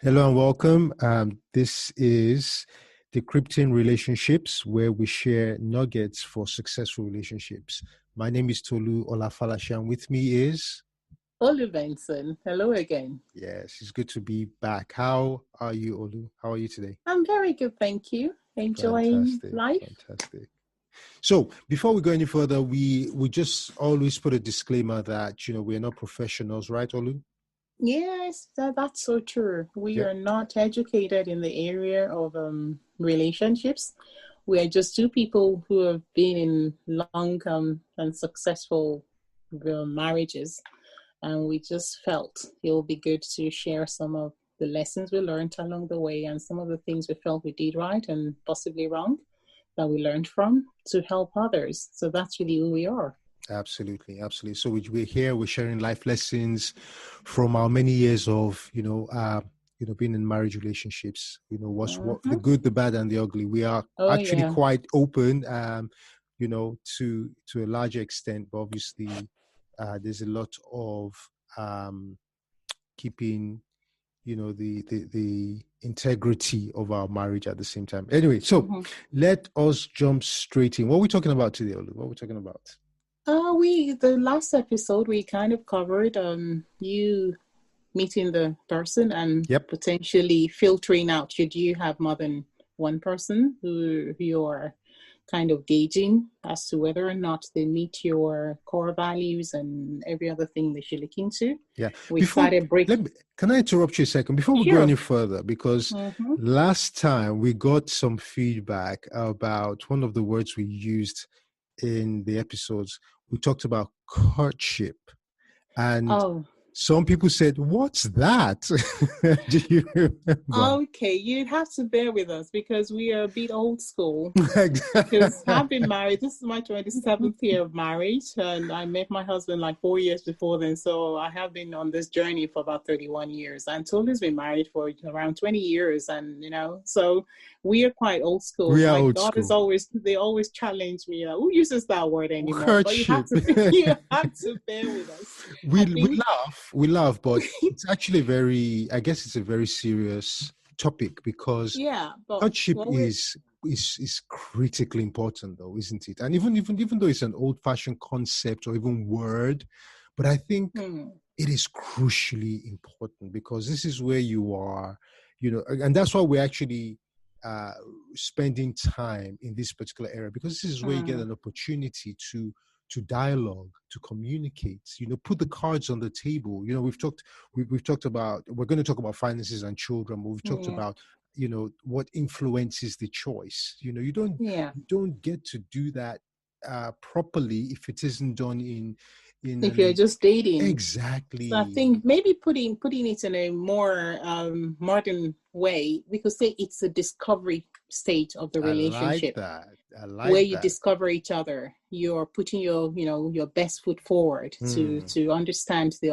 Hello and welcome. This is Decrypting Relationships, where we share nuggets for successful relationships. My name is Tolu Olafalashi, and with me is Olu Benson. Hello again. Yes, it's good to be back. How are you, Olu? How are you today? I'm very good, thank you. Enjoying Fantastic, life. fantastic. So before we go any further, we just always put a disclaimer that we're not professionals, right, Olu? Yes, that's so true. We Yeah. are not educated in the area of relationships. We are just two people who have been in long and successful marriages, and we just felt it would be good to share some of the lessons we learned along the way and some of the things we felt we did right and possibly wrong that we learned from to help others. So that's really who we are. Absolutely, absolutely. So we're here. We're sharing life lessons from our many years of being in marriage relationships. What the good, the bad, and the ugly. We are actually quite open, to a larger extent. But obviously, there's a lot of keeping, the integrity of our marriage at the same time. Anyway, so let us jump straight in. What are we talking about today, Olu? What are we talking about? The last episode we kind of covered you meeting the person and potentially filtering out should you have more than one person who you're kind of gauging as to whether or not they meet your core values and every other thing that you're looking to. Yeah. Can I interrupt you a second before we go any further? Because last time we got some feedback about one of the words we used in the episodes. We talked about courtship, and some people said, "What's that?" Do you remember? Okay, you'd have to bear with us because we are a bit old school. Because I've been married. This is my 27th year of marriage, and I met my husband like 4 years before then. So I have been on this journey for about 31 years. And Tolu's been married for around 20 years, and so we are quite old school. We are old school. They always challenge me. Who uses that word anymore? But you have to bear with us. We laugh, but it's actually I guess it's a very serious topic because courtship is critically important, though, isn't it? And even though it's an old-fashioned concept or even word, but I think it is crucially important because this is where you are, and that's why we're actually spending time in this particular area, because this is where you get an opportunity to dialogue, to communicate, put the cards on the table. We've talked about, we're going to talk about finances and children, but we've talked about, what influences the choice. You don't get to do that properly if it isn't done if you're just dating. Exactly. So I think maybe putting it in a more modern way, we could say it's a discovery stage of the relationship. I like that. Where you discover each other. You're putting your best foot forward to understand the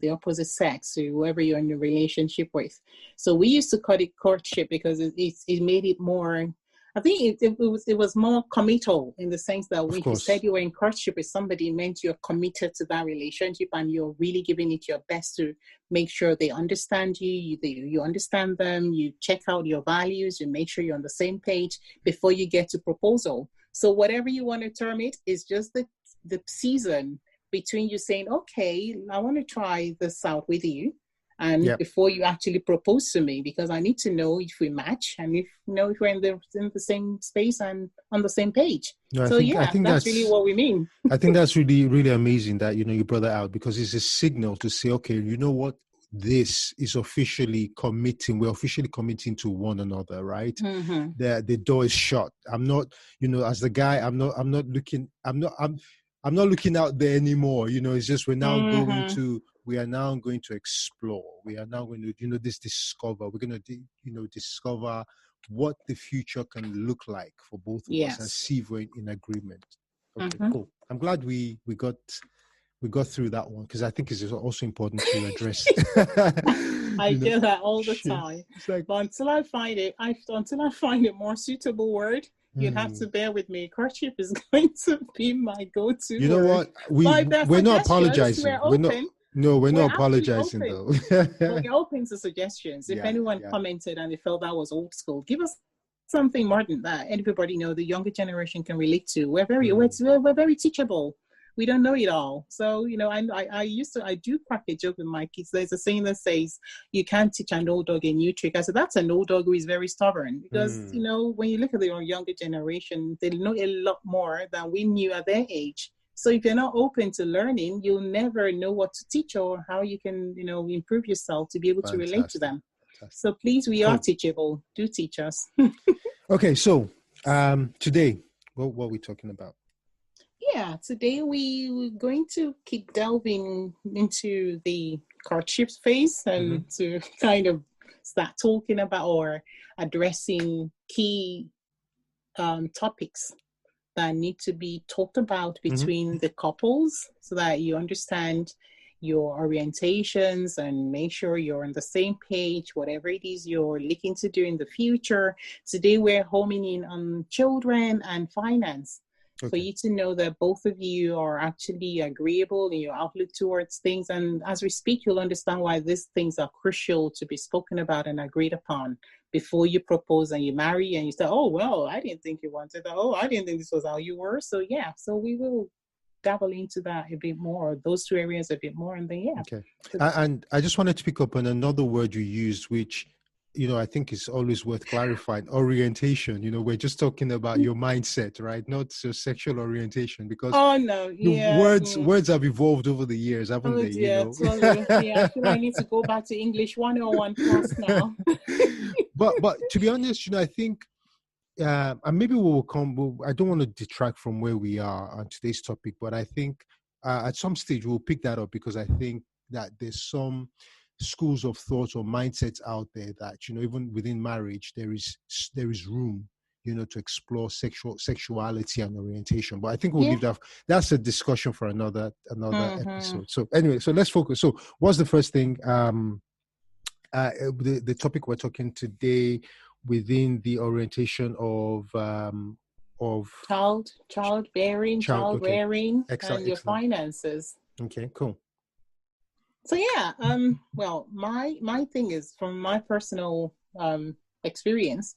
opposite sex, or whoever you're in a relationship with. So we used to call it courtship because it made it more. I think it was more committal in the sense that when you said you were in courtship with somebody, it meant you're committed to that relationship and you're really giving it your best to make sure they understand you understand them, you check out your values, you make sure you're on the same page before you get to proposal. So whatever you want to term it is just the season between you saying, okay, I want to try this out with you. And before you actually propose to me, because I need to know if we match and if we're in the same space and on the same page. No, I think that's really what we mean. I think that's really, really amazing that, you brought that out, because it's a signal to say, okay, you know what? This is officially committing. We're officially committing to one another, right? The door is shut. I'm not, as the guy, I'm not looking out there anymore. It's just we are now going to explore. We are now going to, discover. We're going to, discover what the future can look like for both of us and see if we're in agreement. Okay, cool. I'm glad we got through that one, because I think it's also important to address. I get that all the time. But until I find a more suitable word, you'd have to bear with me. Courtship is going to be my go-to. You know word. what? We're not apologizing. No, we're not apologizing though. We're open to suggestions. If anyone commented and they felt that was old school, give us something more than that. Everybody know the younger generation can relate to. We're very teachable. We don't know it all. So, I do crack a joke with my kids. There's a saying that says, you can't teach an old dog a new trick. I said, that's an old dog who is very stubborn. Because, when you look at the younger generation, they know a lot more than we knew at their age. So if you're not open to learning, you'll never know what to teach or how you can, improve yourself to be able to relate to them. Fantastic. So please, we are teachable. Do teach us. Okay, so today, what are we talking about? Yeah, today we're going to keep delving into the courtship phase and to kind of start talking about or addressing key topics that need to be talked about between the couples so that you understand your orientations and make sure you're on the same page, whatever it is you're looking to do in the future. Today we're homing in on children and finance. For you to know that both of you are actually agreeable in your outlook towards things. And as we speak, you'll understand why these things are crucial to be spoken about and agreed upon before you propose and you marry and you say, oh, well, I didn't think you wanted that. Oh, I didn't think this was how you were. So, so we will dabble into that a bit more, those two areas a bit more. And then, Okay. And I just wanted to pick up on another word you used, which I think it's always worth clarifying. Orientation. We're just talking about your mindset, right? Not your sexual orientation, because words have evolved over the years, haven't they? Totally. I need to go back to English 101 class now. but to be honest, I think, and maybe we'll come. I don't want to detract from where we are on today's topic, but I think at some stage we'll pick that up, because I think that there's some schools of thought or mindsets out there that even within marriage there is room to explore sexuality and orientation. But I think we'll leave that. That's a discussion for another episode. So anyway, so let's focus. So what's the first thing? The topic we're talking today within the orientation of childbearing, rearing, and your finances. Okay, cool. So well, my thing is, from my personal experience,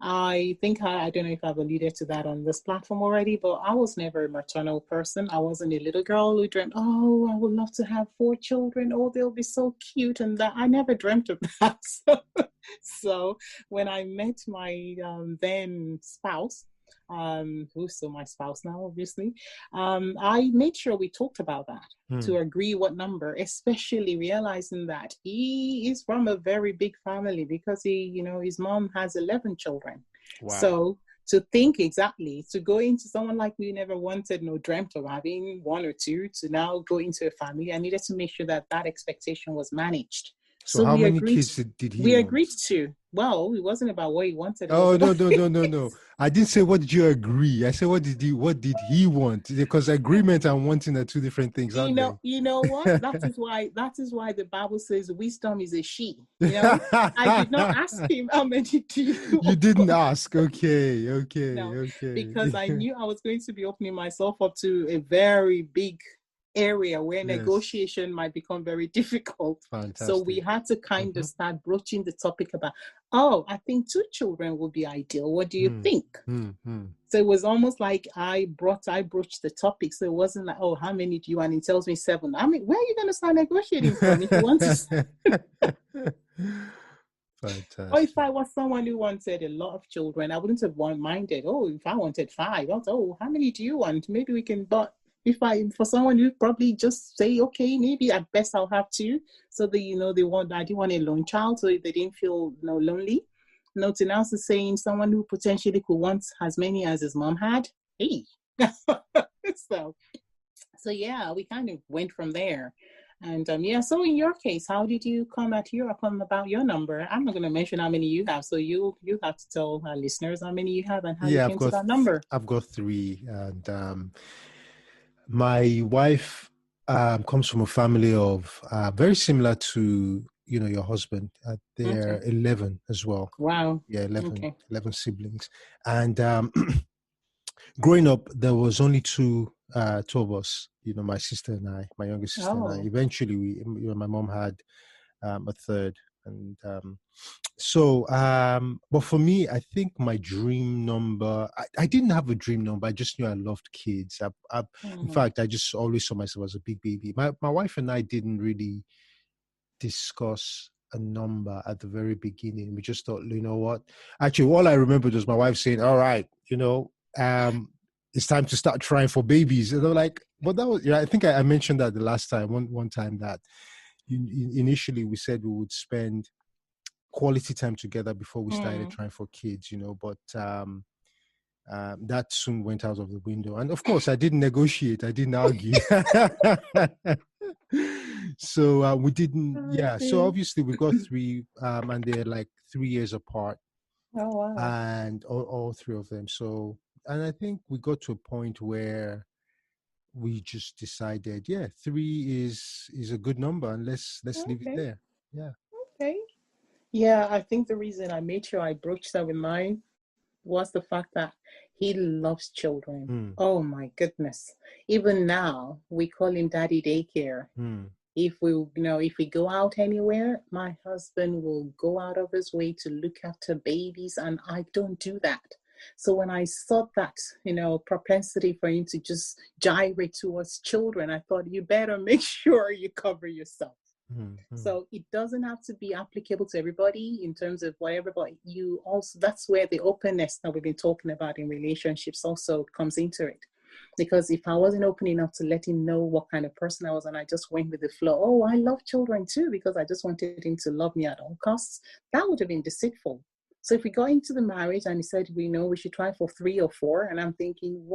I think I don't know if I've alluded to that on this platform already, but I was never a maternal person. I wasn't a little girl who dreamt, oh, I would love to have 4 children. Oh, they'll be so cute, and that I never dreamt of that. So when I met my then spouse, who's still my spouse now, obviously, I made sure we talked about that to agree what number, especially realizing that he is from a very big family, because his mom has 11 children. Wow. So to think exactly, to go into someone like me, never wanted, no dreamt of having 1 or 2, to now go into a family, I needed to make sure that expectation was managed. So how many kids did he want? Agreed to. Well, it wasn't about what he wanted. Oh, no. I didn't say what did you agree. I said what did he want? Because agreement and wanting are 2 different things, aren't they? You know what? That is why the Bible says wisdom is a she. I did not ask him how many do you want. You didn't ask. Okay. No, okay. Because I knew I was going to be opening myself up to a very big area where negotiation might become very difficult. Fantastic. So we had to kind of start broaching the topic about, I think 2 children would be ideal. What do you think? So it was almost like I broached the topic. So it wasn't like, oh, how many do you want? And he tells me 7. I mean, where are you going to start negotiating from if you want to? Fantastic. Or if I was someone who wanted a lot of children, I wouldn't have minded. Oh, if I wanted 5, I was, how many do you want? Maybe we can, but for someone who probably just say, okay, maybe at best I'll have 2, so that I didn't want a lone child, so they didn't feel lonely. To now saying someone who potentially could want as many as his mom had. Hey, so we kind of went from there. And so in your case, how did you come about your number? I'm not going to mention how many you have, so you have to tell our listeners how many you have and how you came to that number. I've got 3, and my wife comes from a family of very similar to your husband. They're 11 as well. Wow. Yeah, 11 siblings. And growing up, there was only two of us. My sister and I, my younger sister and I. Eventually, my mom had a third, and but for me, I think my dream number. I didn't have a dream number. I just knew I loved kids. In fact, I just always saw myself as a big baby. My wife and I didn't really discuss a number at the very beginning. We just thought, you know what? Actually, all I remembered was my wife saying, "All right, it's time to start trying for babies." And I'm like, but that was, I think I mentioned that the last time, one time, that initially we said we would spend quality time together before we started trying for kids, but that soon went out of the window. And of course, I didn't negotiate. I didn't argue. So we didn't, So obviously we got three, and they're like 3 years apart. Oh, wow. And all three of them. So, and I think we got to a point where we just decided, 3 is a good number, and let's leave it there. Yeah. Okay. Yeah, I think the reason I made sure I broached that with mine was the fact that he loves children. Oh my goodness. Even now, we call him Daddy Daycare. If we go out anywhere, my husband will go out of his way to look after babies, and I don't do that. So when I saw that, propensity for him to just gyrate towards children, I thought you better make sure you cover yourself. So it doesn't have to be applicable to everybody in terms of whatever, but that's where the openness that we've been talking about in relationships also comes into it. Because if I wasn't open enough to let him know what kind of person I was, and I just went with the flow, oh, I love children too, because I just wanted him to love me at all costs, that would have been deceitful. So if we got into the marriage and he said, we should try for 3 or 4, and I'm thinking,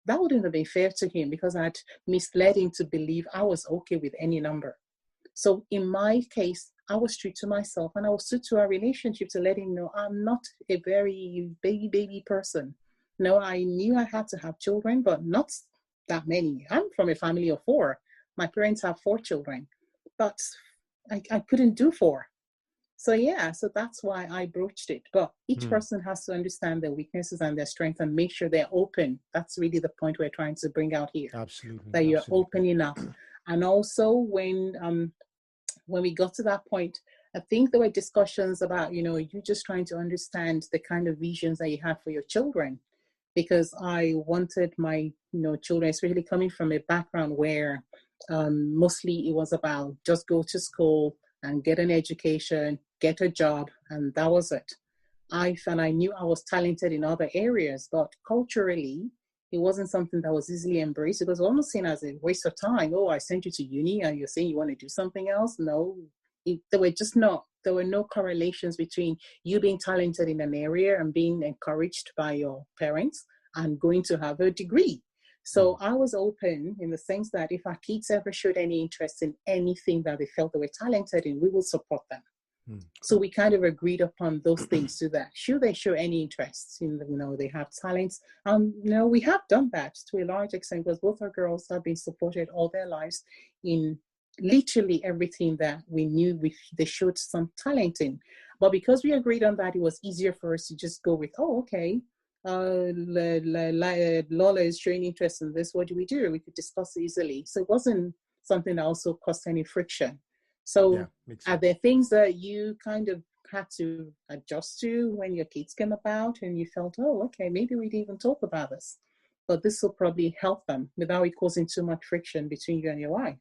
that wouldn't have been fair to him, because I'd misled him to believe I was okay with any number. So in my case, I was true to myself, and I was true to our relationship to let him know I'm not a very baby person. No, I knew I had to have children, but not that many. I'm from a family of 4. My parents have 4 children, but I couldn't do 4. So so that's why I broached it. But each person has to understand their weaknesses and their strengths and make sure they're open. That's really the point we're trying to bring out here. Absolutely. That you're open enough. And also when we got to that point, I think there were discussions about, you just trying to understand the kind of visions that you have for your children. Because I wanted my, children, especially coming from a background where mostly it was about just go to school and get an education, get a job, and that was it. I knew I was talented in other areas, but culturally, it wasn't something that was easily embraced. It was almost seen as a waste of time. Oh, I sent you to uni and you're saying you want to do something else? No, there were no correlations between you being talented in an area and being encouraged by your parents and going to have a degree. So I was open in the sense that if our kids ever showed any interest in anything that they felt they were talented in, we will support them. So we kind of agreed upon those things, so that should they show any interest in, they have talents. We have done that to a large extent, because both our girls have been supported all their lives in literally everything that we knew they showed some talent in. But because we agreed on that, it was easier for us to just go with, okay, Lola is showing interest in this. What do? We could discuss easily. So it wasn't something that also caused any friction. So are there things that you kind of had to adjust to when your kids came about and you felt, oh, okay, maybe we didn't even talk about this, but this will probably help them without it causing too much friction between you and your wife?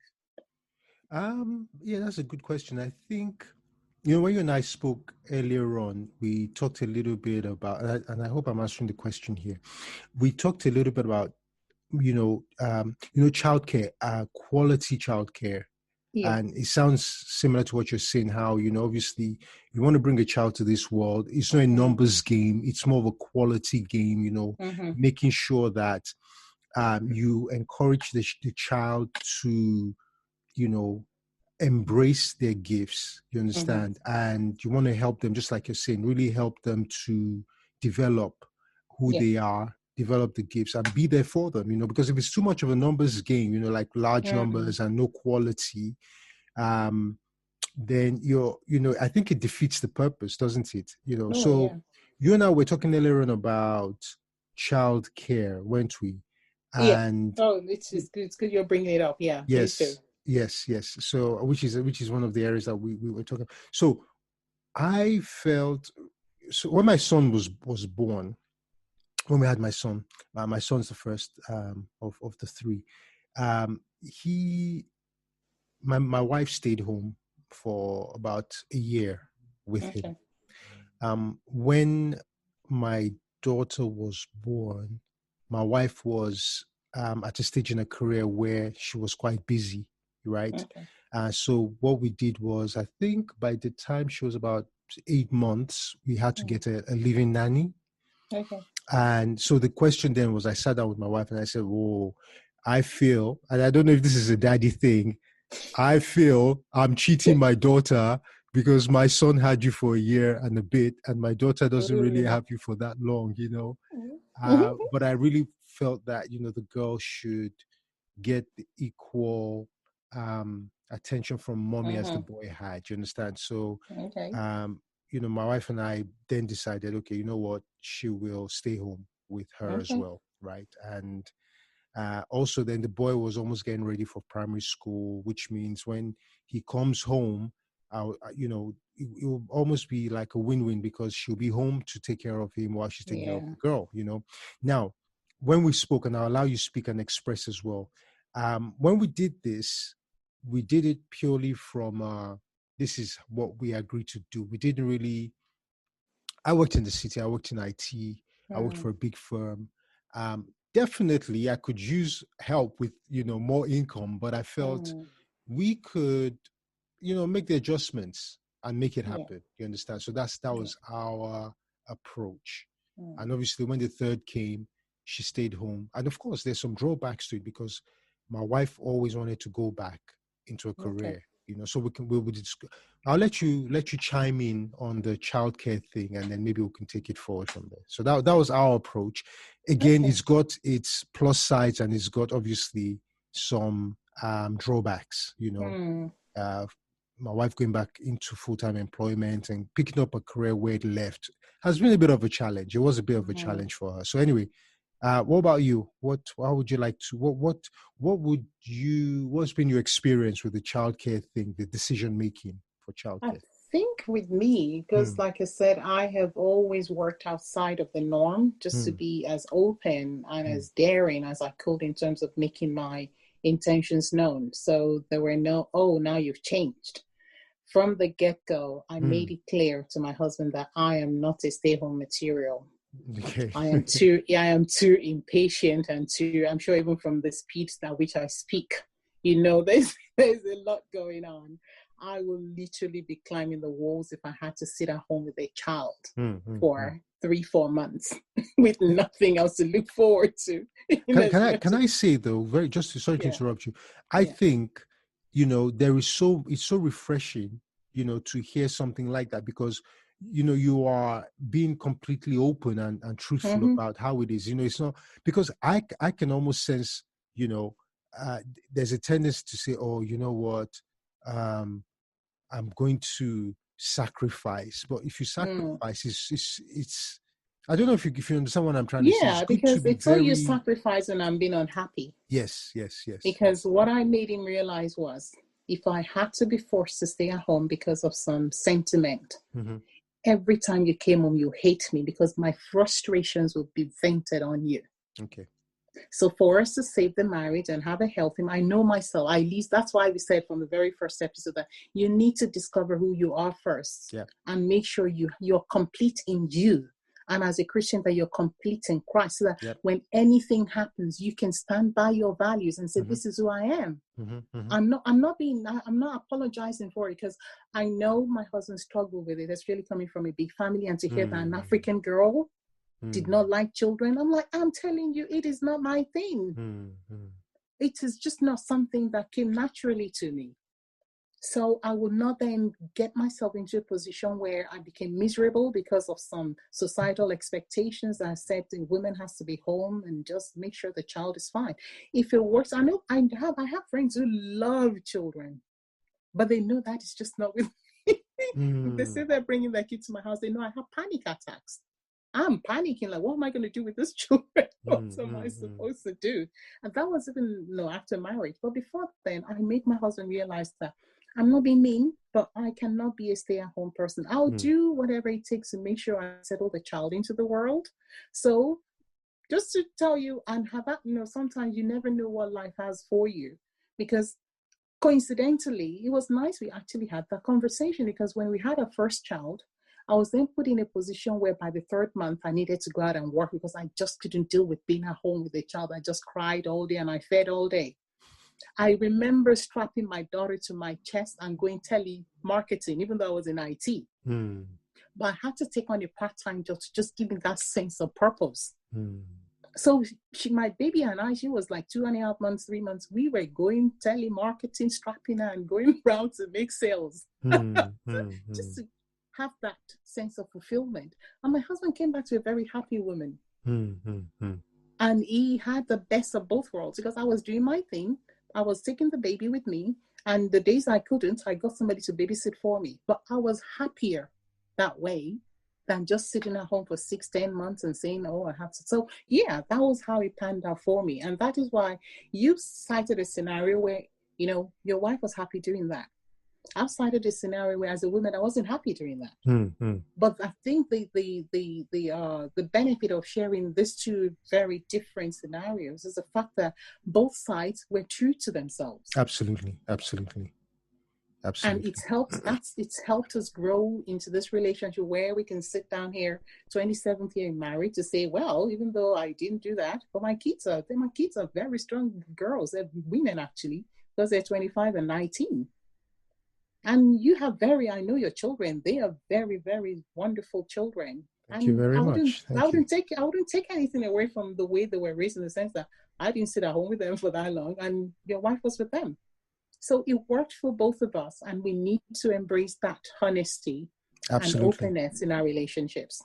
That's a good question. I think, when you and I spoke earlier on, we talked a little bit about, and I hope I'm answering the question here. We talked a little bit about, childcare, quality childcare. Yeah. And it sounds similar to what you're saying, how, obviously you want to bring a child to this world. It's not a numbers game. It's more of a quality game, making sure that you encourage the child to, embrace their gifts, you understand? And you want to help them, just like you're saying, really help them to develop who they are, develop the gifts, and be there for them, because if it's too much of a numbers game, like large numbers and no quality, then I think it defeats the purpose, doesn't it? You and I were talking earlier on about child care, weren't we? And yeah. Oh, it's good you're bringing it up. Yeah. Yes. Yes. So which is one of the areas that we were talking. So I felt, so when my son was born, when we had my son's the first of the three. My wife stayed home for about a year with him. When my daughter was born, my wife was at a stage in her career where she was quite busy, right? So what we did was, I think by the time she was about 8 months, we had to get a living nanny. And so the question then was, I sat down with my wife and I said, "Oh, I feel," and I don't know if this is a daddy thing, "I feel I'm cheating my daughter because my son had you for a year and a bit, and my daughter doesn't really have you for that long, you know." But I really felt that, you know, the girl should get the equal attention from mommy as the boy had. You understand? So, you know, my wife and I then decided, okay, you know what, she will stay home with her as well, right? And also then the boy was almost getting ready for primary school, which means when he comes home, you know, it will almost be like a win-win because she'll be home to take care of him while she's taking care of the girl, you know. Now, when we spoke, and I'll allow you to speak and express as well, when we did this, we did it purely from this is what we agreed to do. We didn't really, I worked in the city, I worked in IT, I worked for a big firm. Definitely I could use help with, you know, more income, but I felt we could, you know, make the adjustments and make it happen. You understand? So that was our approach. And obviously when the third came, she stayed home. And of course there's some drawbacks to it because my wife always wanted to go back into a career, you know, so we'll discuss. I'll let you chime in on the childcare thing, and then maybe we can take it forward from there. So that was our approach. Again, it's got its plus sides and it's got obviously some drawbacks, you know. My wife going back into full-time employment and picking up a career where it left has been a bit of a challenge. It was a bit of a challenge for her. So anyway, what about you? How would you like to, what's been your experience with the childcare thing, the decision making for childcare? I think with me, because like I said, I have always worked outside of the norm just to be as open and as daring as I could in terms of making my intentions known. So there were no, "Oh, now you've changed." From the get-go, I made it clear to my husband that I am not a stay-home material. Okay. I am too impatient and I'm sure even from the speed at which I speak, you know, there's a lot going on. I will literally be climbing the walls if I had to sit at home with a child for 3-4 months with nothing else to look forward to. Can I say though, sorry to interrupt you. I think, you know, it's so refreshing, you know, to hear something like that because, you know, you are being completely open and truthful about how it is. You know, it's not because I can almost sense, you know, there's a tendency to say, "Oh, you know what, I'm going to sacrifice." But if you sacrifice, it's I don't know if you understand what I'm trying to say. Yeah, because it's all you sacrifice and I'm being unhappy. Yes. Because what I made him realize was if I had to be forced to stay at home because of some sentiment, every time you came home, you hate me because my frustrations would be vented on you. Okay. So for us to save the marriage and have a healthy, I know myself, at least that's why we said from the very first episode that you need to discover who you are first and make sure you're complete in you. And as a Christian, that you're complete in Christ, so that when anything happens, you can stand by your values and say, "This is who I am." I'm not apologizing for it because I know my husband struggled with it. It's really coming from a big family, and to hear that an African girl did not like children, I'm like, I'm telling you, it is not my thing. It is just not something that came naturally to me. So I would not then get myself into a position where I became miserable because of some societal expectations that said the woman has to be home and just make sure the child is fine. If it works, I know I have friends who love children, but they know that it's just not with me. They say they're bringing their kids to my house. They know I have panic attacks. I'm panicking, like, what am I going to do with this children? What am I supposed to do? And that was even, after marriage. But before then, I made my husband realize that I'm not being mean, but I cannot be a stay-at-home person. I'll do whatever it takes to make sure I settle the child into the world. So just to tell you, and have that, sometimes you never know what life has for you. Because coincidentally, it was nice we actually had that conversation, because when we had our first child, I was then put in a position where by the third month, I needed to go out and work because I just couldn't deal with being at home with a child. I just cried all day and I fed all day. I remember strapping my daughter to my chest and going telemarketing, even though I was in IT. But I had to take on a part-time job to just give me that sense of purpose. So my baby and I, she was like 2.5 months, 3 months. We were going telemarketing, strapping her and going around to make sales. Just to have that sense of fulfillment. And my husband came back to a very happy woman. And he had the best of both worlds, because I was doing my thing. I was taking the baby with me. And the days I couldn't, I got somebody to babysit for me. But I was happier that way than just sitting at home for 6-10 months and saying, oh, I have to. So yeah, that was how it panned out for me. And that is why you cited a scenario where, your wife was happy doing that. I've cited a scenario where, as a woman, I wasn't happy doing that. But I think the benefit of sharing these two very different scenarios is the fact that both sides were true to themselves. Absolutely. And it's helped us grow into this relationship where we can sit down here, 27th year married, to say, well, even though I didn't do that, but my kids are very strong girls. They're women, actually, because they're 25 and 19. And you have I know your children. They are very, very wonderful children. Thank you very much. I wouldn't take anything away from the way they were raised, in the sense that I didn't sit at home with them for that long, and your wife was with them. So it worked for both of us, and we need to embrace that honesty and openness in our relationships.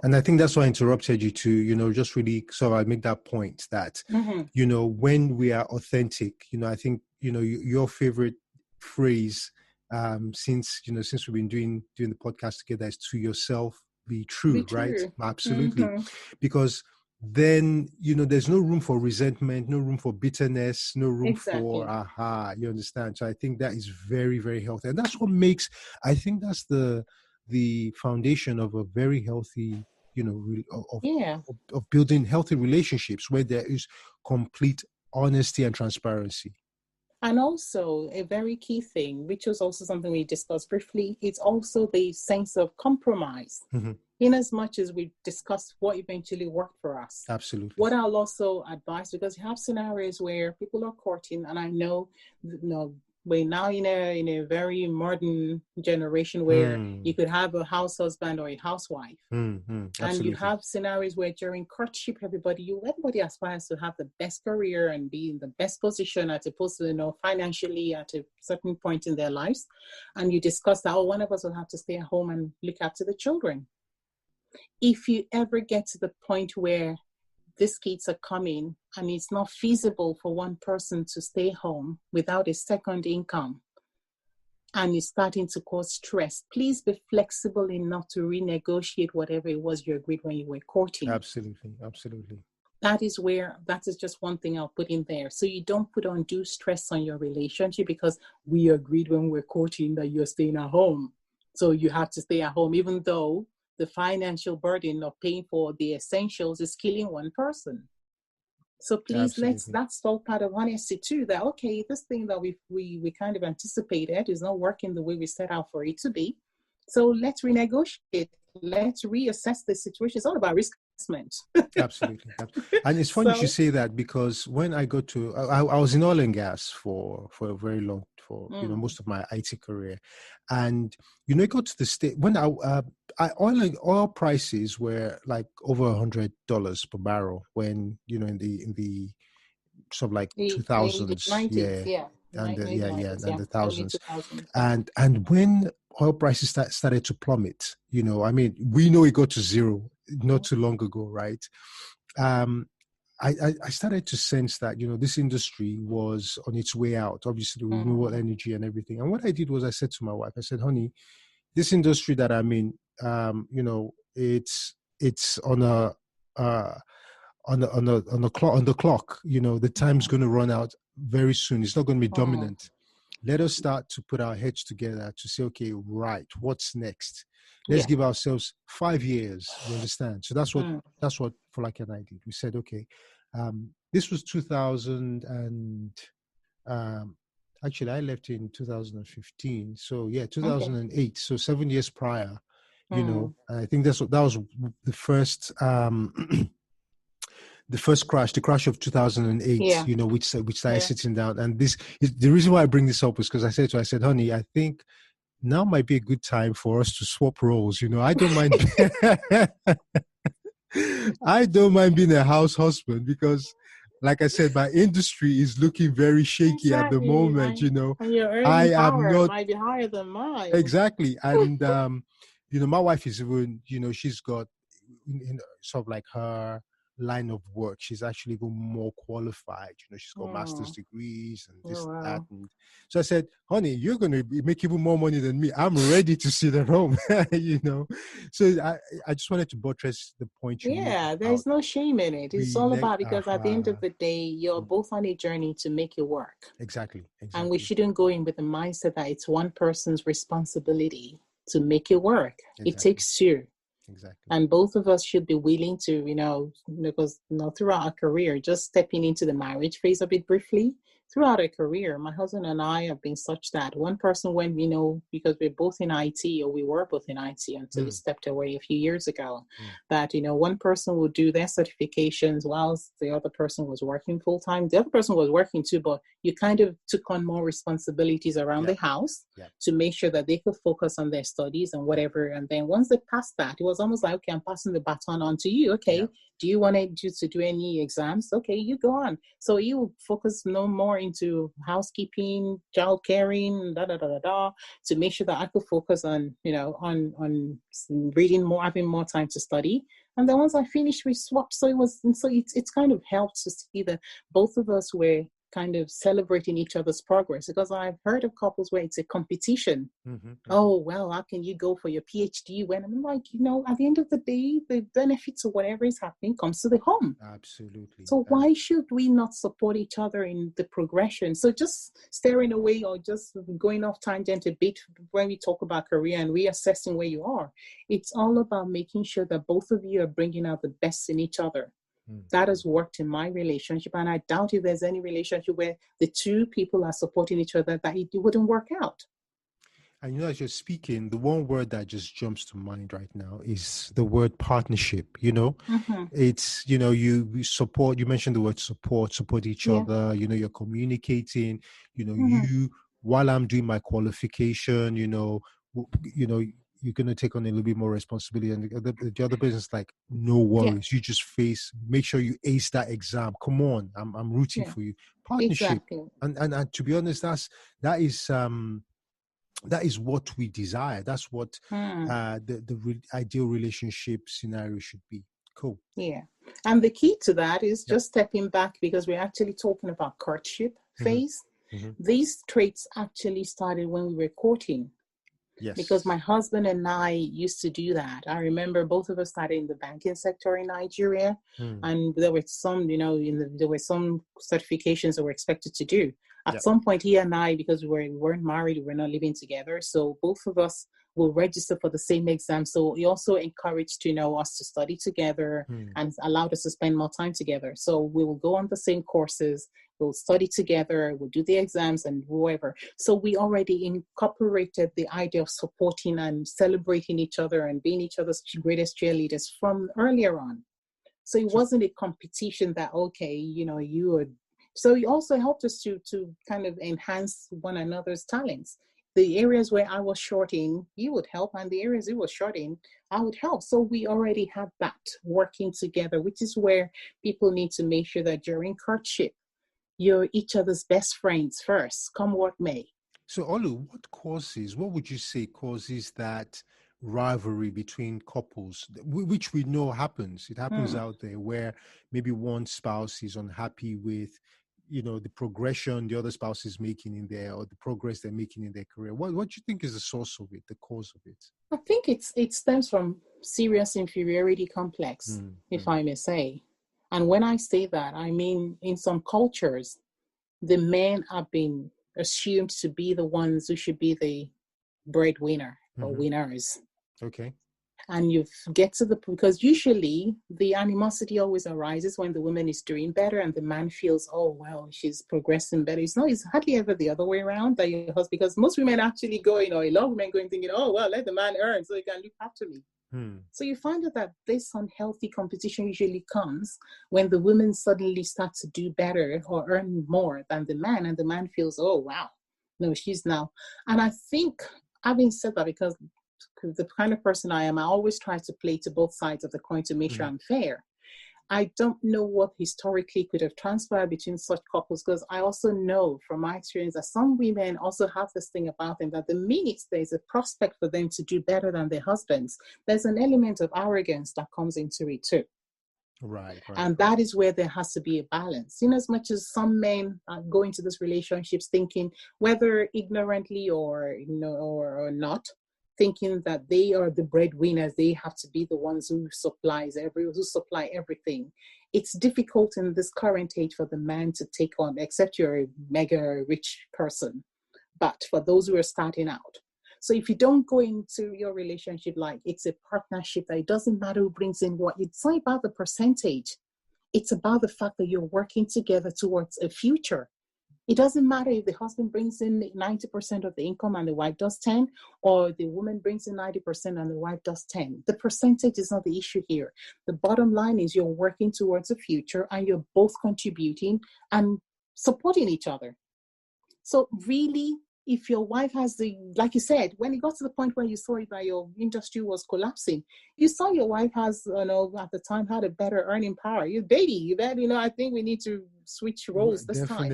And I think that's why I interrupted you to, just really, so I make that point that, when we are authentic, I think, your favorite phrase, since we've been doing the podcast together, is to yourself be true, right? Absolutely. Because then, there's no room for resentment, no room for bitterness, no room for, you understand? So I think that is very, very healthy. And that's what makes, I think that's the foundation of a very healthy, of building healthy relationships, where there is complete honesty and transparency. And also a very key thing, which was also something we discussed briefly, it's also the sense of compromise. In as much as we discussed what eventually worked for us. Absolutely. What I'll also advise, because you have scenarios where people are courting, and I know, we're now in a very modern generation where you could have a house husband or a housewife. And you have scenarios where during courtship, everybody aspires to have the best career and be in the best position, as opposed to, financially at a certain point in their lives. And you discuss that, one of us will have to stay at home and look after the children. If you ever get to the point where these kids are coming and it's not feasible for one person to stay home without a second income, and it's starting to cause stress, please be flexible enough to renegotiate whatever it was you agreed when you were courting. Absolutely. That is just one thing I'll put in there. So you don't put undue stress on your relationship because we agreed when we're courting that you're staying at home. So you have to stay at home, even though the financial burden of paying for the essentials is killing one person. So please, that's all part of honesty too, that, okay, this thing that we kind of anticipated is not working the way we set out for it to be. So let's renegotiate. Let's reassess the situation. It's all about risk assessment. Absolutely. And it's funny you say that, because when I got to, I was in oil and gas for a very long, most of my IT career. And, I got to the state when oil prices were like over $100 per barrel when, in the sort of like 2000s. The 90s, and the thousands. And when oil prices started to plummet, we know it got to zero not too long ago, right? I started to sense that, this industry was on its way out, obviously the renewable energy and everything. And what I did was I said to my wife, I said, honey, this industry that I'm in, it's it's on a on the clock. You know, the time's going to run out very soon. It's not going to be dominant. Let us start to put our heads together to say, okay, right, what's next? Let's give ourselves 5 years. You understand? So that's what Folake and I did. We said, okay, this was 2000 and actually I left in 2015. So yeah, 2008. Okay. So 7 years prior. You know, I think that was the first the first crash, the crash of 2008, you know, which started sitting down. And this is the reason why I bring this up is because I said, honey, I think now might be a good time for us to swap roles. You know, I don't mind. I don't mind being a house husband because, like I said, my industry is looking very shaky at the moment. You know, and your earning power might be higher than mine. Exactly. And, you know, my wife is even, you know, she's got sort of like her line of work. She's actually even more qualified. You know, she's got master's degrees and this, that. And so I said, honey, you're going to make even more money than me. I'm ready to sit at home, you know. So I just wanted to buttress the point. There's no shame in it. It's all about, because at the end of the day, you're both on a journey to make it work. Exactly. And we shouldn't go in with the mindset that it's one person's responsibility to make it work. Exactly. It takes two. Exactly. And both of us should be willing to, because throughout our career, just stepping into the marriage phase a bit briefly, throughout our career, my husband and I have been such that one person when, because we're both in IT, or we were both in IT until we stepped away a few years ago, that, one person would do their certifications whilst the other person was working full time. The other person was working too, but you kind of took on more responsibilities around the house to make sure that they could focus on their studies and whatever. And then once they passed that, it was almost like, okay, I'm passing the baton on to you. Okay. Do you want to do any exams? Okay, you go on. So you focus no more into housekeeping, child caring, to make sure that I could focus on, on reading more, having more time to study. And then once I finished, we swapped. So it's kind of helped to see that both of us were kind of celebrating each other's progress, because I've heard of couples where it's a competition. Oh, well, how can you go for your PhD when? I'm like, at the end of the day, the benefits of whatever is happening comes to the home. Absolutely. So why should we not support each other in the progression? So just staring away or just going off tangent a bit when we talk about career and reassessing where you are, it's all about making sure that both of you are bringing out the best in each other. That has worked in my relationship, and I doubt if there's any relationship where the two people are supporting each other that it wouldn't work out. And as you're speaking, the one word that just jumps to mind right now is the word partnership. It's, you support, you mentioned the word support each other, you're communicating, you, while I'm doing my qualification, you're going to take on a little bit more responsibility, and the other person is like, no worries, you just make sure you ace that exam. Come on, I'm rooting for you. Partnership. Exactly. And to be honest, that is what we desire. That's what the ideal relationship scenario should be. Cool. Yeah. And the key to that is just stepping back, because we're actually talking about courtship phase. These traits actually started when we were courting. Yes. Because my husband and I used to do that. I remember both of us started in the banking sector in Nigeria, and there were some, there were some certifications that we're expected to do. At some point, he and I, because we weren't married, we were not living together, so both of us will register for the same exam. So he also encouraged, us to study together and allowed us to spend more time together. So we will go on the same courses, we'll study together, we'll do the exams and whatever. So we already incorporated the idea of supporting and celebrating each other and being each other's greatest cheerleaders from earlier on. So it wasn't a competition that, okay, you would. So it also helped us to kind of enhance one another's talents. The areas where I was short in, you would help, and the areas you were short in, I would help. So we already have that working together, which is where people need to make sure that during courtship, you're each other's best friends first, come what may. So Olu, what would you say causes that rivalry between couples, which we know happens? It happens out there where maybe one spouse is unhappy with the progression the other spouse is making in there, or the progress they're making in their career? What do you think is the source of it, the cause of it? I think it stems from serious inferiority complex, if I may say. And when I say that, I mean, in some cultures, the men have been assumed to be the ones who should be the breadwinner or winners. Okay. And you get to because usually the animosity always arises when the woman is doing better and the man feels, oh, well, she's progressing better. It's hardly ever the other way around, that your husband, because most women actually go, a lot of women going thinking, oh, well, let the man earn so he can look after me. So you find out that this unhealthy competition usually comes when the women suddenly start to do better or earn more than the man, and the man feels, oh, wow, no, she's now. And I think, having said that, because the kind of person I am, I always try to play to both sides of the coin to make sure I'm fair. I don't know what historically could have transpired between such couples, because I also know from my experience that some women also have this thing about them, that the minute there's a prospect for them to do better than their husbands, there's an element of arrogance that comes into it too. Right. And that is where there has to be a balance. In as much as some men go into these relationships thinking, whether ignorantly or not, thinking that they are the breadwinners, they have to be the ones who supply everything. It's difficult in this current age for the man to take on, except you're a mega rich person. But for those who are starting out, so if you don't go into your relationship like it's a partnership, that it doesn't matter who brings in what, it's not about the percentage. It's about the fact that you're working together towards a future. It doesn't matter if the husband brings in 90% of the income and the wife does 10, or the woman brings in 90% and the wife does 10. The percentage is not the issue here. The bottom line is you're working towards a future and you're both contributing and supporting each other. So really, if your wife has like you said, when it got to the point where you saw it that your industry was collapsing, you saw your wife has, at the time, had a better earning power. You bet, I think we need to switch roles this time.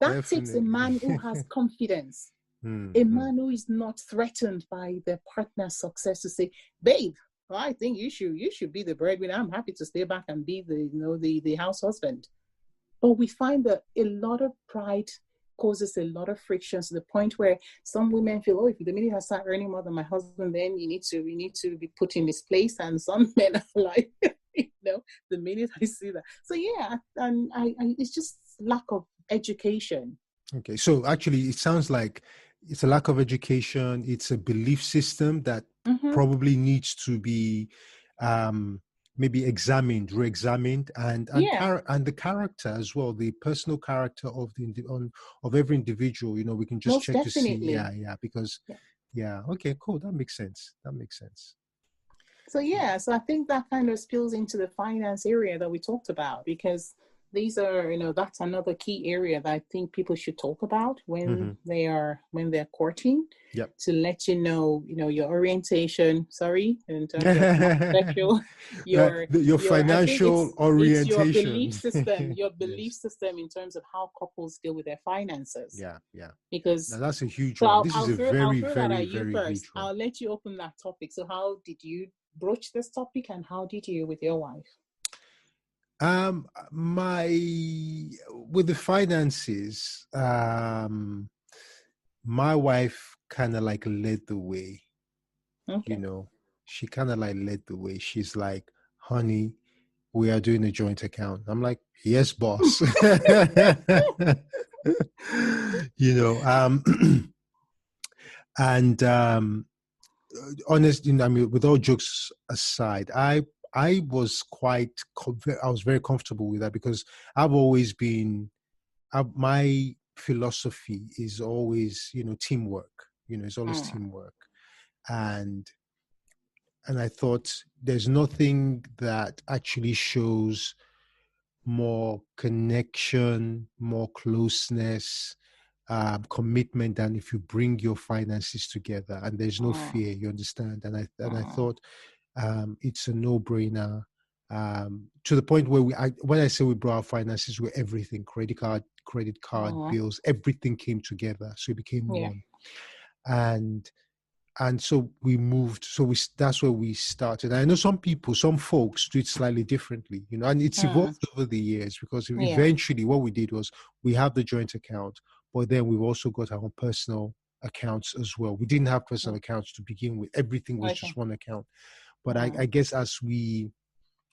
That takes a man who has confidence, a man who is not threatened by their partner's success to say, babe, I think you should be the breadwinner. I'm happy to stay back and be the house husband. But we find that a lot of pride causes a lot of frictions, to the point where some women feel, oh, if the minute I start earning more than my husband, then you need to be put in this place. And some men are like, the minute I see that. So yeah, and I it's just lack of education. Okay, so actually it sounds like it's a lack of education. It's a belief system that probably needs to be maybe re-examined, and the character as well, the personal character of every individual. We can just Most check definitely. to see, because okay, cool, that makes sense. So so I think that kind of spills into the finance area that we talked about, because these are, that's another key area that I think people should talk about when they're courting. Yep. To let your orientation. Sorry, in terms of sexual, your financial orientation. It's your belief system. Your belief system in terms of how couples deal with their finances. Yeah. Because now that's a huge one. This is a very, very, very huge one. I'll let you open that topic. So, how did you broach this topic, and how did you with your wife? With the finances, my wife kind of like led the way. Okay. She kind of like led the way. She's like, honey, we are doing a joint account. I'm like, yes, boss. And honest, with all jokes aside, I was very comfortable with that, because I've always been, my philosophy is always, teamwork. It's always teamwork, and I thought there's nothing that actually shows more connection, more closeness, commitment than if you bring your finances together and there's no fear. You understand? And I thought it's a no-brainer. To the point where when I say we brought our finances, where everything, credit card bills, everything came together, so it became one. And and so we moved. So that's where we started. I know some folks do it slightly differently, and it's evolved over the years, because eventually what we did was we have the joint account, but then we've also got our own personal accounts as well. We didn't have personal accounts to begin with. Everything was just one account. But I guess as we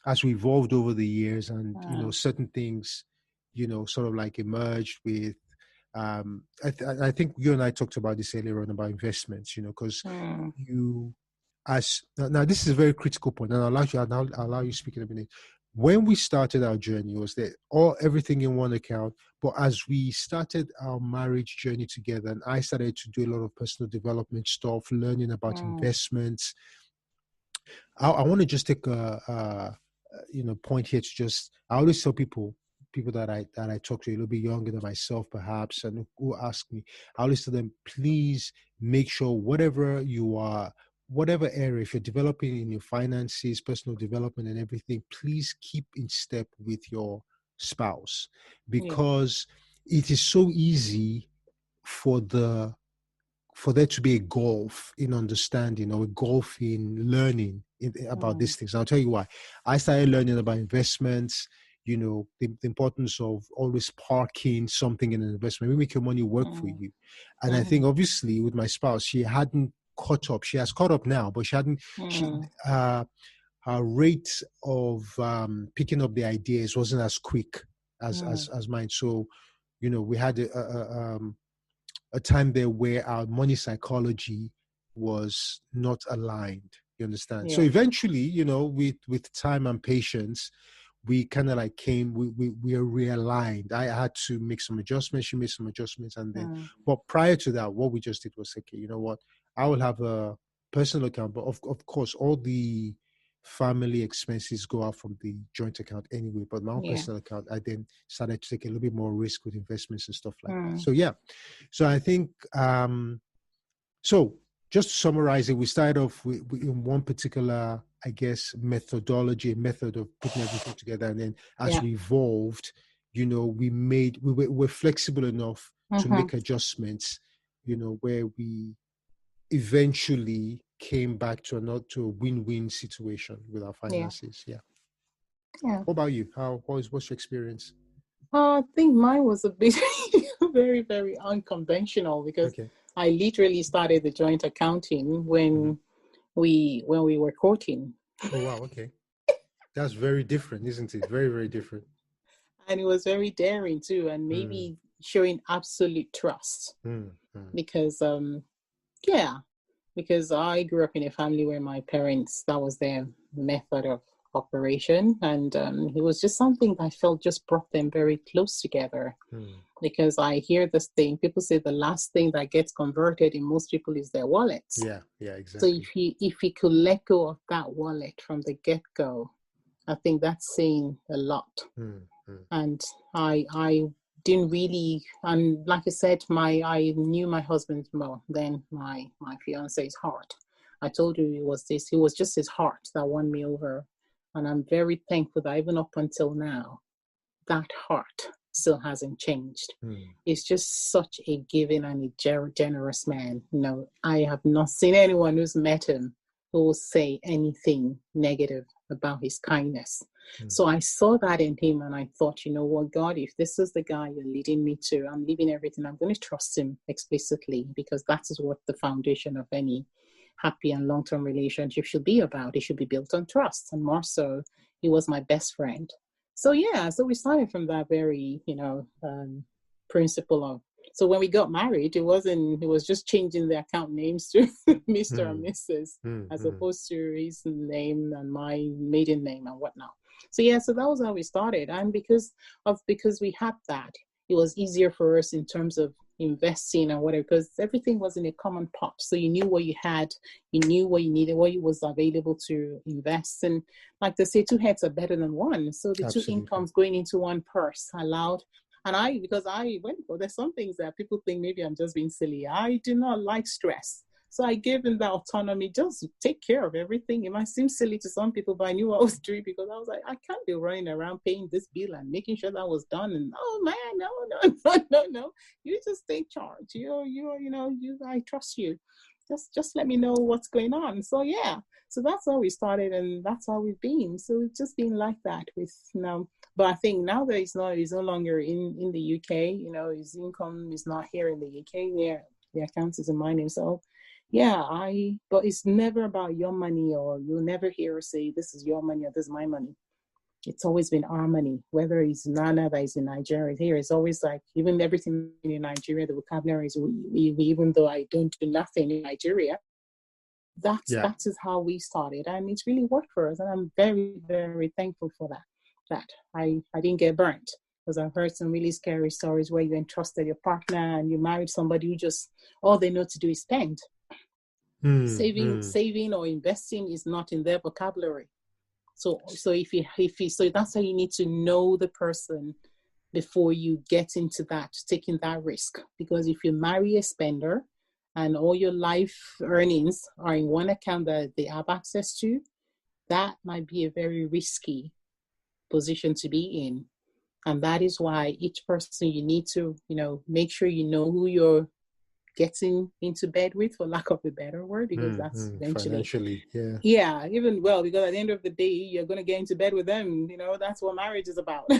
evolved over the years, and certain things, sort of like emerged with. I think you and I talked about this earlier on about investments, because now this is a very critical point, and I'll allow you to speak in a minute. When we started our journey, was that everything in one account, but as we started our marriage journey together, and I started to do a lot of personal development stuff, learning about investments. I want to just take a point here to just, I always tell people that I talk to a little bit younger than myself, perhaps, and who ask me, I always tell them, please make sure whatever area, if you're developing in your finances, personal development and everything, please keep in step with your spouse, because it is so easy for there to be a gulf in understanding, or a gulf in learning about these things. And I'll tell you why. I started learning about investments, the importance of always parking something in an investment. We make your money work for you. And I think obviously with my spouse, she hadn't caught up. She has caught up now, but she hadn't, her rate of picking up the ideas wasn't as quick as mine. So, we had a time there where our money psychology was not aligned. You understand? So eventually, with time and patience, we kind of like we are realigned. I had to make some adjustments. She made some adjustments. And then, but prior to that, what we just did was, okay, you know what? I will have a personal account, but of course, all the family expenses go out from the joint account anyway. But my own personal account, I then started to take a little bit more risk with investments and stuff like that. So so I think so just to summarize it, we started off with in one particular, I guess, methodology, a method of putting everything together, and then as we evolved, we're flexible enough to make adjustments, where we eventually came back to a win-win situation with our finances. What about you? What's your experience? I think mine was a bit very, very unconventional, because I literally started the joint accounting when we were courting. Oh wow, okay. That's very different, isn't it? Very, very different. And it was very daring too, and maybe showing absolute trust. Because because I grew up in a family where my parents, that was their method of operation, and it was just something that I felt just brought them very close together. Because I hear this thing, people say the last thing that gets converted in most people is their wallets. Yeah, exactly. So if you could let go of that wallet from the get-go, I think that's saying a lot. And I didn't really, and like I said, I knew my husband more than my fiance's heart. I told you it was just his heart that won me over. And I'm very thankful that even up until now, that heart still hasn't changed. It's just such a giving and a generous man. I have not seen anyone who's met him who will say anything negative about his kindness. So I saw that in him, and I thought, you know what, God, if this is the guy you're leading me to, I'm leaving everything. I'm going to trust him explicitly, because that is what the foundation of any happy and long-term relationship should be about. It should be built on trust, and more so, he was my best friend. So so we started from that very, principle of. So when we got married, it was just changing the account names to Mr. and Mrs. As opposed to his name and my maiden name and whatnot. So so that was how we started. And because we had that, it was easier for us in terms of investing and whatever, because everything was in a common pot. So you knew what you had, you knew what you needed, what was available to invest. And like they say, two heads are better than one. So the two incomes going into one purse allowed. And because I went for, there's some things that people think maybe I'm just being silly. I do not like stress. So I gave him that autonomy, just take care of everything. It might seem silly to some people, but I knew what I was doing, because I was like, I can't be running around paying this bill and making sure that was done. And oh man, no. You just take charge. I trust you. just let me know what's going on. So yeah, so that's how we started, and that's how we've been. So it's just been like that with now. But I think now that he's no longer in the UK, his income is not here in the UK. The account is in my name. So yeah, but it's never about your money, or you'll never hear us say this is your money or this is my money. It's always been our money, whether it's Nana that is in Nigeria. Here it's always like, even everything in Nigeria, the vocabulary is we even though I don't do nothing in Nigeria, that is how we started, and it's really worked for us, and I'm very, very thankful for that I didn't get burnt, because I've heard some really scary stories where you entrusted your partner and you married somebody who just all they know to do is spend. Saving or investing is not in their vocabulary. So that's how you need to know the person before you get into taking that risk. Because if you marry a spender and all your life earnings are in one account that they have access to, that might be a very risky position to be in. And that is why each person, you need to, make sure you know who you're getting into bed with, for lack of a better word, because that's eventually because at the end of the day, you're going to get into bed with them. That's what marriage is about.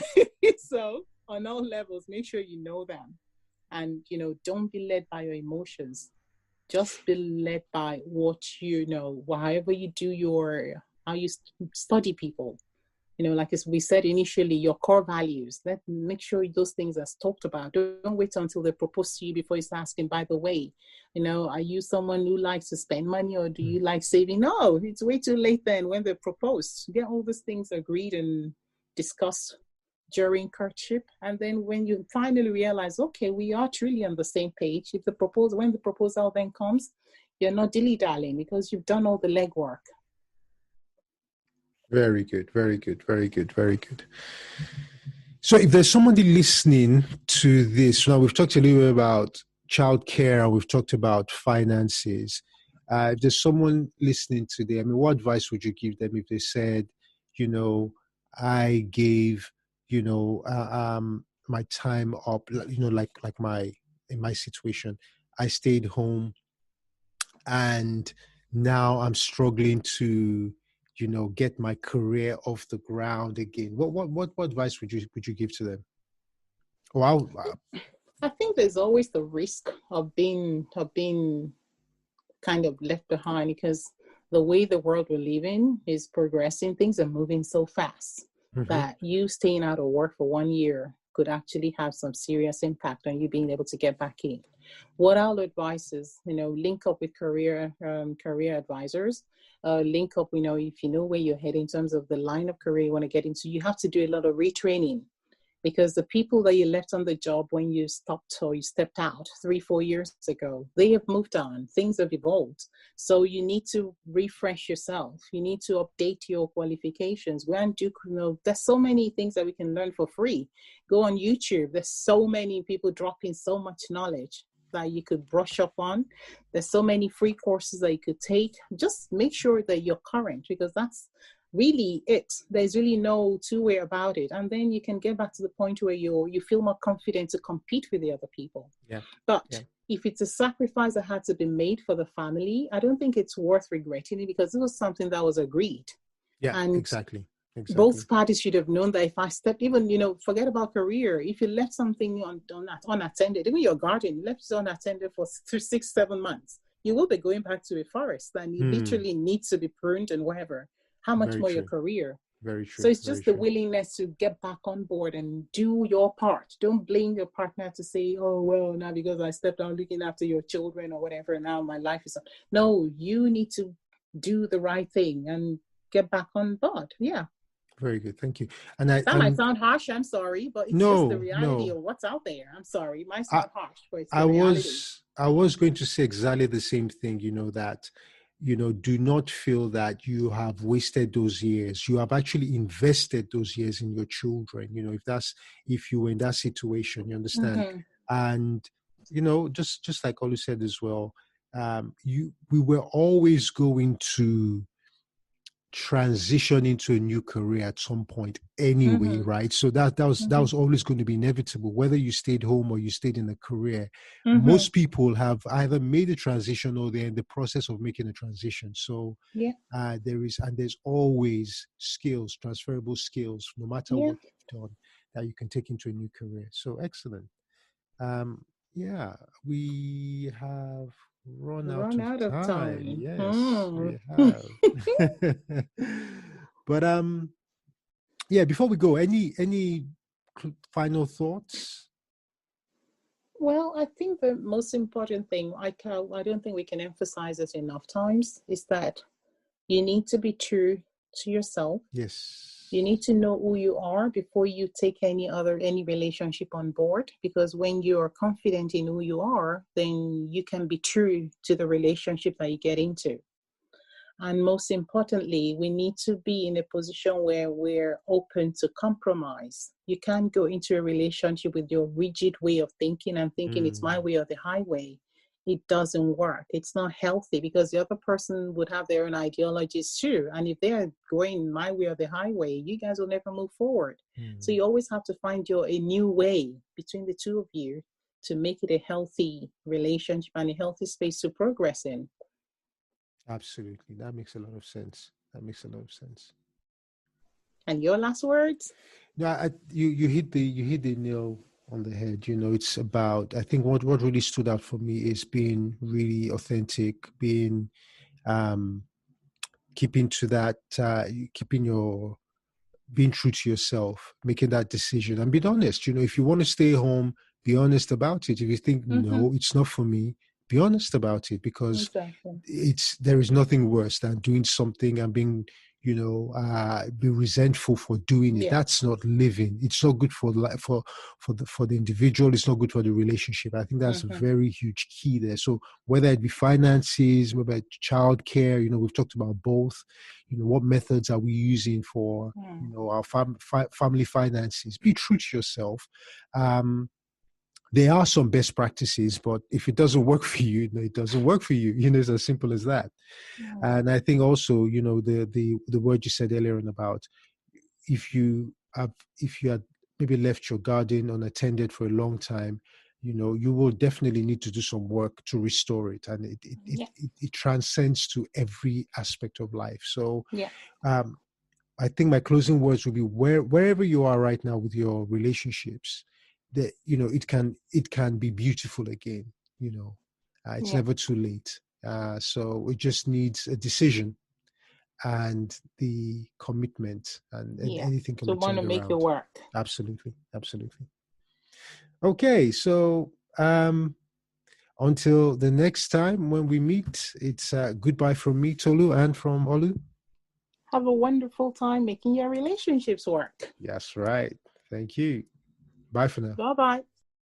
So on all levels, make sure you know them, and don't be led by your emotions. Just be led by what however you do how you study people. Like as we said initially, your core values. Make sure those things are talked about. Don't wait until they propose to you before you start asking, by the way, are you someone who likes to spend money, or do you like saving? No, it's way too late then when they propose. Get all these things agreed and discussed during courtship. And then when you finally realize, okay, we are truly on the same page, when the proposal then comes, you're not dilly-dallying, because you've done all the legwork. Very good, very good, very good, very good. So if there's somebody listening to this, now we've talked a little bit about childcare, we've talked about finances. If there's someone listening today, what advice would you give them if they said, I gave, my time up, in my situation, I stayed home and now I'm struggling to get my career off the ground again. What advice would you give to them? Wow. I think there's always the risk of being kind of left behind, because the way the world we live in is progressing. Things are moving so fast that you staying out of work for 1 year could actually have some serious impact on you being able to get back in. What I'll advise is, link up with career advisors. Link up, if you know where you're heading in terms of the line of career you want to get into. You have to do a lot of retraining, because the people that you left on the job when you stopped or you stepped out 3-4 years ago, they have moved on. Things have evolved. So you need to refresh yourself. You need to update your qualifications. There's so many things that we can learn for free. Go on YouTube. There's so many people dropping so much knowledge that you could brush up on. There's so many free courses that you could take. Just make sure that you're current, because that's really it. There's really no two-way about it. And then you can get back to the point where you feel more confident to compete with the other people. But if it's a sacrifice that had to be made for the family, I don't think it's worth regretting it, because it was something that was agreed. And exactly. Both parties should have known that if I stepped, even, forget about career. If you left something unattended, even your garden, left it unattended for 6-7 months, you will be going back to a forest and it literally needs to be pruned and whatever. How much more your career? Very true. So it's just the willingness to get back on board and do your part. Don't blame your partner to say, oh, well, now because I stepped out looking after your children or whatever, now my life is on. No, you need to do the right thing and get back on board. Yeah. Very good. Thank you. And that might sound harsh. I'm sorry, but it's just the reality of what's out there. I'm sorry. It might sound harsh, but it's the reality. I was going to say exactly the same thing, that do not feel that you have wasted those years. You have actually invested those years in your children. If you were in that situation, you understand. And just like Olu said as well, we were always going to transition into a new career at some point anyway, right? So that was always going to be inevitable, whether you stayed home or you stayed in a career. Most people have either made a transition or they're in the process of making a transition. So there's always skills, transferable skills, no matter what you've done, that you can take into a new career. So excellent. We have run out of time. Yes, we have. But before we go, any final thoughts? Well, I think the most important thing, I don't think we can emphasize it enough times, is that you need to be true to yourself. Yes. You need to know who you are before you take any relationship on board, because when you are confident in who you are, then you can be true to the relationship that you get into. And most importantly, we need to be in a position where we're open to compromise. You can't go into a relationship with your rigid way of thinking and thinking it's my way or the highway. It doesn't work. It's not healthy, because the other person would have their own ideologies too. And if they're going my way or the highway, you guys will never move forward. So you always have to find a new way between the two of you to make it a healthy relationship and a healthy space to progress in. Absolutely. That makes a lot of sense. And your last words? No, you hit the nail on the head. It's about, I think what really stood out for me is being really authentic, being keeping to that, being true to yourself, making that decision and being honest. If you want to stay home, be honest about it. If you think, no, it's not for me, be honest about it, because there is nothing worse than doing something and being, be resentful for doing it. That's not living. It's not good for the individual. It's not good for the relationship. I think that's a very huge key there. So whether it be finances, whether it's childcare, we've talked about both. What methods are we using for our family finances? Be true to yourself. There are some best practices, but if it doesn't work for you, it doesn't work for you. It's as simple as that. And I think also, the word you said earlier on about if you had maybe left your garden unattended for a long time, you will definitely need to do some work to restore it, and it transcends to every aspect of life. So, I think my closing words would be wherever you are right now with your relationships, that it can be beautiful again. It's never too late. So it just needs a decision and the commitment, and anything can be turned around. So want to make it work. Absolutely. Okay, so until the next time when we meet, it's goodbye from me, Tolu, and from Olu. Have a wonderful time making your relationships work. That's right. Thank you. Bye for now. Bye-bye.